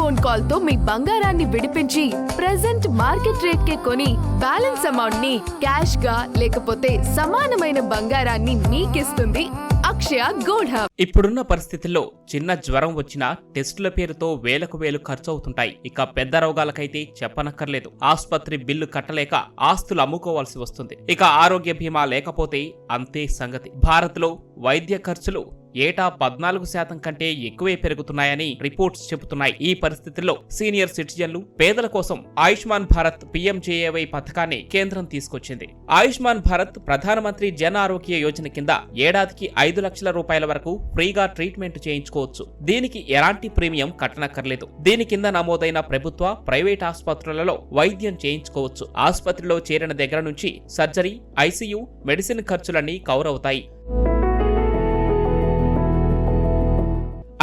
Phone call తో మీ బంగారాన్ని విడిపించి ప్రెజెంట్ మార్కెట్ రేట్ కే కొని బ్యాలెన్స్ అమౌంట్ ని క్యాష్ గా లేకపోతే సమానమైన బంగారాన్ని మీకిస్తుంది అక్షయ గోల్డ్ హబ్. ఇప్పుడున్న పరిస్థితుల్లో చిన్న జ్వరం వచ్చినా టెస్టుల పేరుతో వేలకు వేలు ఖర్చు అవుతుంటాయి. ఇక పెద్ద రోగాలకైతే చెప్పనక్కర్లేదు. ఆసుపత్రి బిల్లు కట్టలేక ఆస్తులు అమ్ముకోవాల్సి వస్తుంది. ఇక ఆరోగ్య బీమా లేకపోతే అంతే సంగతి. భారత్లో వైద్య ఖర్చులు ఏటా 14% కంటే ఎక్కువే పెరుగుతున్నాయని రిపోర్ట్స్ చెబుతున్నాయి. ఈ పరిస్థితుల్లో సీనియర్ సిటిజన్లు, పేదల కోసం ఆయుష్మాన్ భారత్ PMJAY పథకాన్ని కేంద్రం తీసుకొచ్చింది. ఆయుష్మాన్ భారత్ ప్రధానమంత్రి జన్ ఆరోగ్య యోజన కింద ఏడాదికి 5 లక్షల రూపాయల వరకు ఫ్రీగా ట్రీట్మెంట్ చేయించుకోవచ్చు. దీనికి ఎలాంటి ప్రీమియం కట్టనక్కర్లేదు. దీని కింద నమోదైన ప్రభుత్వ, ప్రైవేట్ ఆసుపత్రులలో వైద్యం చేయించుకోవచ్చు. ఆసుపత్రిలో చేరిన దగ్గర నుంచి సర్జరీ, ICU, మెడిసిన్ ఖర్చులన్నీ కవర్ అవుతాయి.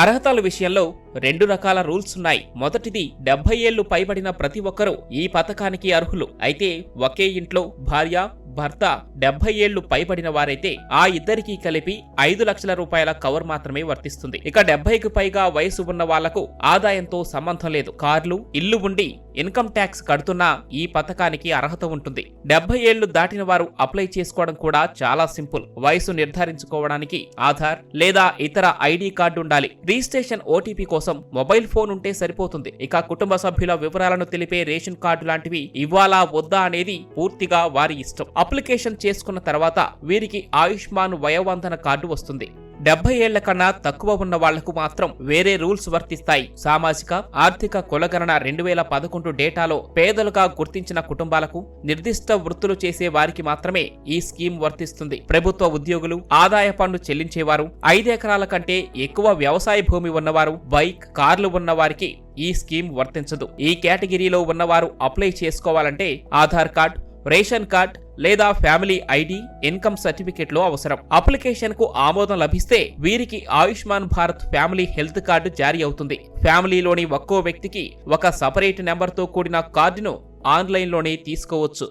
అర్హతల విషయంలో 2 రకాల రూల్స్ ఉన్నాయి. మొదటిది 70 ఏళ్లు పైబడిన ప్రతి ఒక్కరూ ఈ పథకానికి అర్హులు. అయితే ఒకే ఇంట్లో భార్య, భర్త 70 ఏళ్లు పైబడిన వారైతే ఆ ఇద్దరికీ కలిపి 5 లక్షల రూపాయల కవర్ మాత్రమే వర్తిస్తుంది. ఇక 70కి పైగా వయసు ఉన్న వాళ్లకు ఆదాయంతో సంబంధం లేదు. కార్లు, ఇల్లు ఉండి ఇన్కమ్ ట్యాక్స్ కడుతున్నా ఈ పథకానికి అర్హత ఉంటుంది. 70 ఏళ్లు దాటిన వారు అప్లై చేసుకోవడం కూడా చాలా సింపుల్. వయసు నిర్ధారించుకోవడానికి ఆధార్ లేదా ఇతర ID కార్డు ఉండాలి. రిజిస్ట్రేషన్ OTP కోసం మొబైల్ ఫోన్ ఉంటే సరిపోతుంది. ఇక కుటుంబ సభ్యుల వివరాలను తెలిపే రేషన్ కార్డు లాంటివి ఇవ్వాలా వద్దా అనేది పూర్తిగా వారి ఇష్టం. అప్లికేషన్ చేసుకున్న తర్వాత వీరికి ఆయుష్మాన్ వయోవందన కార్డు వస్తుంది. 70 ఏళ్ల కన్నా తక్కువ ఉన్న వాళ్లకు మాత్రం వేరే రూల్స్ వర్తిస్తాయి. సామాజిక ఆర్థిక కులగణన 2011 డేటాలో పేదలుగా గుర్తించిన కుటుంబాలకు, నిర్దిష్ట వృత్తులు చేసే వారికి మాత్రమే ఈ స్కీమ్ వర్తిస్తుంది. ప్రభుత్వ ఉద్యోగులు, ఆదాయ పన్ను చెల్లించేవారు, 5 ఎకరాల కంటే ఎక్కువ వ్యవసాయ భూమి ఉన్నవారు, బైక్, కార్లు ఉన్న వారికి ఈ స్కీమ్ వర్తించదు. ఈ కేటగిరీలో ఉన్నవారు అప్లై చేసుకోవాలంటే ఆధార్ కార్డ్, రేషన్ కార్డ్ లేదా ఫ్యామిలీ ID, ఇన్కమ్ సర్టిఫికెట్లు అవసరం. అప్లికేషన్ కు ఆమోదం లభిస్తే వీరికి Ayushman Bharat family health card జారీ అవుతుంది. ఫ్యామిలీలోని ఒక్కో వ్యక్తికి ఒక సపరేట్ నెంబర్తో కూడిన కార్డును ఆన్లైన్లోనే తీసుకోవచ్చు.